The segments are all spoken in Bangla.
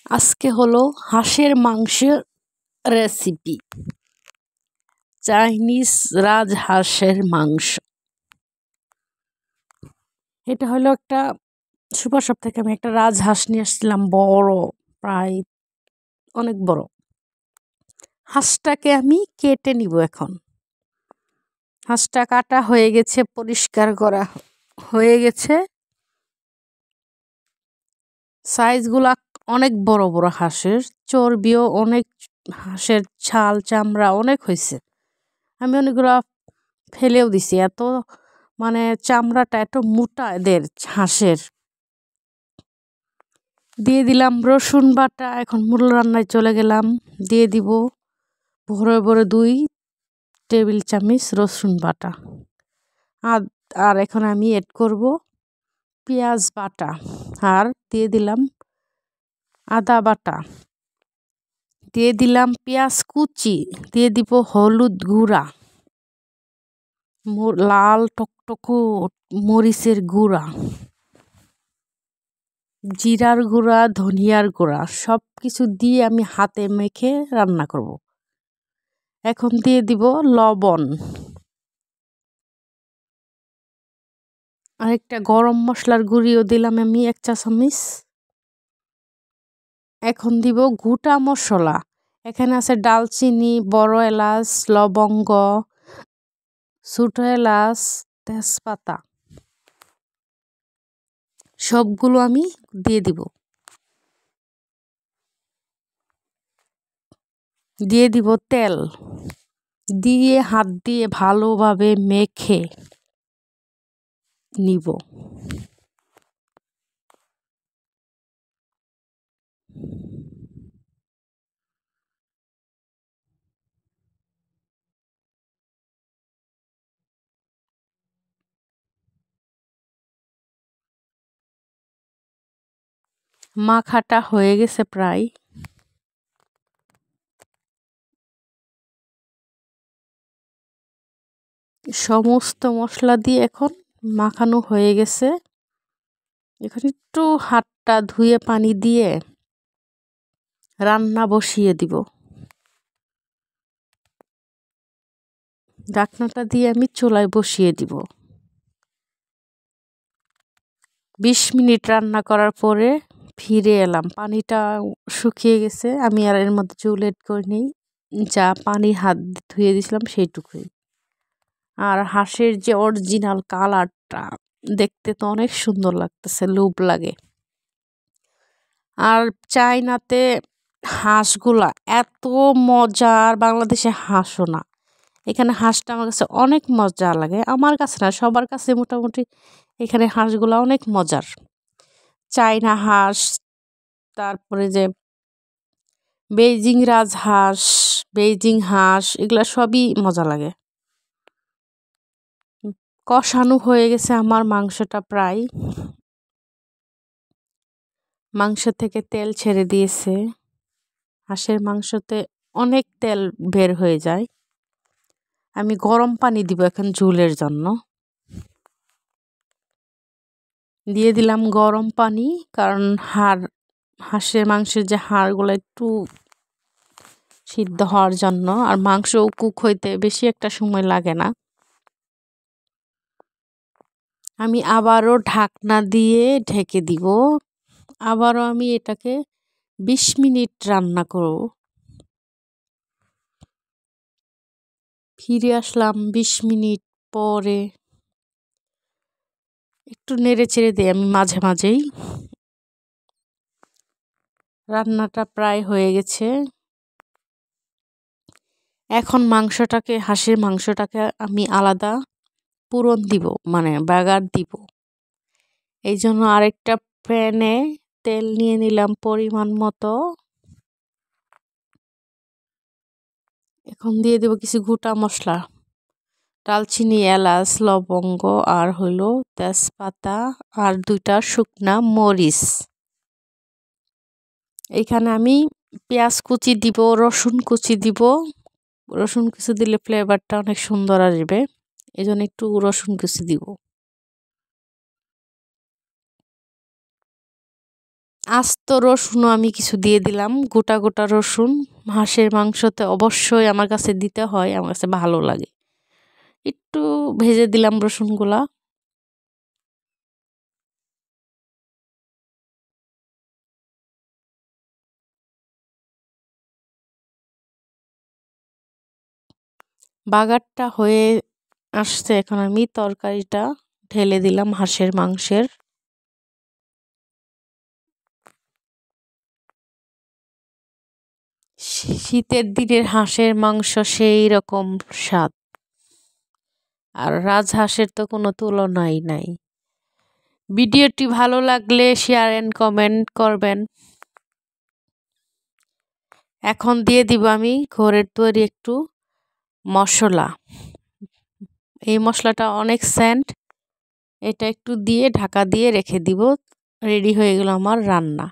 আজকে হলো হাঁসের মাংসের রেসিপি। চাইনিজ রাজহাঁসের মাংস। এটা হলো একটা সুপার শপ থেকে আমি একটা রাজহাঁস নিয়ে আসছিলাম, বড়, প্রায় অনেক বড়। হাঁসটাকে আমি কেটে নিব এখন। হাঁসটা কাটা হয়ে গেছে, পরিষ্কার করা হয়ে গেছে। সাইজগুলা অনেক বড় বড় হাঁসের, চর্বিও অনেক, হাঁসের ছাল চামড়া অনেক হয়েছে। আমি অনেকগুলো ফেলেও দিছি, এত মানে চামড়াটা এত মোটা এদের হাঁসের। দিয়ে দিলাম রসুন বাটা। এখন মূল রান্নায় চলে গেলাম। দিয়ে দিব ভরে ভরে 2 টেবিল চামচ রসুন বাটা। আর এখন আমি এড করব পেঁয়াজ বাটা, আর দিয়ে দিলাম আদা বাটা, দিয়ে দিলাম পেঁয়াজ কুচি, দিয়ে দিব হলুদ গুঁড়া, লাল টকটকো মরিচের গুঁড়া, জিরার গুঁড়া, ধনিয়ার গুঁড়া, সব কিছু দিয়ে আমি হাতে মেখে রান্না করব। এখন দিয়ে দিব লবণ, আরেকটা গরম মশলার গুঁড়িও দিলাম আমি 1 চা চামচ। এখন দিব গোটা মশলা। এখানে আছে ডালচিনি, বড় এলাচ, লবঙ্গ, ছোট এলাচ, তেজপাতা, সবগুলো আমি দিয়ে দিব। দিয়ে দিব তেল, দিয়ে হাত দিয়ে ভালোভাবে মেখে নিব। মাখাটা হয়ে গেছে প্রায়। সমস্ত মশলা দিয়ে এখন মাখানো হয়ে গেছে। এখন একটু হাতটা ধুয়ে পানি দিয়ে রান্না বসিয়ে দিব। ঢাকনাটা দিয়ে আমি চুলায় বসিয়ে দিব। 20 মিনিট রান্না করার পরে ফিরে এলাম। পানিটা শুকিয়ে গেছে। আমি আর এর মধ্যে চুল এড করে নিই, যা পানি হাত ধুয়ে দিয়েছিলাম সেইটুকুই। আর হাঁসের যে অরিজিনাল কালারটা দেখতে তো অনেক সুন্দর লাগতেছে, লোভ লাগে। আর চায়নাতে হাঁসগুলা এত মজার, বাংলাদেশে হাঁসও না। এখানে হাঁসটা আমার কাছে অনেক মজা লাগে। আমার কাছে না, সবার কাছে মোটামুটি এখানে হাঁসগুলা অনেক মজার। চায়না হাঁস, তারপরে যে বেইজিং রাজহাঁস, বেইজিং হাঁস, এগুলা সবই মজা লাগে। কষানো হয়ে গেছে আমার মাংসটা প্রায়। মাংস থেকে তেল ছেড়ে দিয়েছে। হাঁসের মাংসতে অনেক তেল বের হয়ে যায়। আমি গরম পানি দিব এখন ঝোলের জন্য। দিয়ে দিলাম গরম পানি, কারণ হাঁসের মাংসের যে হাড়গুলো একটু সিদ্ধ হওয়ার জন্য, আর মাংস কুক হইতে বেশি একটা সময় লাগে না। আমি আবারও ঢাকনা দিয়ে ঢেকে দিব। আবারও আমি এটাকে 20 মিনিট রান্না করব। ফিরে আসলাম 20 মিনিট পরে। একটু নেড়ে চেড়ে দিই আমি মাঝে মাঝেই। রান্নাটা প্রায় হয়ে গেছে। এখন হাঁসের মাংসটাকে আমি আলাদা পুরন দিব, মানে বাগার দিব। এই জন্য আরেকটা প্যানে তেল নিয়ে নিলাম পরিমাণ মতো। এখন দিয়ে দেব কিছু গোটা মশলা, দালচিনি, এলাচ, লবঙ্গ, আর হলো তেজপাতা, আর 2টা শুকনা মরিচ। এইখানে আমি পেঁয়াজ কুচি দিব, রসুন কুচি দিব। রসুন কুচি দিলে ফ্লেভারটা অনেক সুন্দর আসবে, এই জন্য একটু রসুন কুচি দিব। আস্ত রসুনও আমি কিছু দিয়ে দিলাম, গোটা গোটা রসুন হাঁসের মাংসতে অবশ্যই আমার কাছে দিতে হয়, আমার কাছে ভালো লাগে। একটু ভেজে দিলাম রসুনগুলা। বাগারটা হয়ে আসছে, এখন আমি তরকারিটা ঢেলে দিলাম হাঁসের মাংসের। শীতের দিনের হাঁসের মাংস সেই রকম স্বাদ, আর রাজহাঁসের তো কোনো তুলনাই নাই। ভিডিওটি ভালো লাগলে শেয়ার এন্ড কমেন্ট করবেন। এখন দিয়ে দিব আমি ঘরের তৈরি একটু মশলা। এই মশলাটা অনেক সেন্ট, এটা একটু দিয়ে ঢাকা দিয়ে রেখে দিব। রেডি হয়ে গেল আমার রান্না।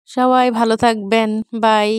সবাই ভালো থাকবেন, বাই।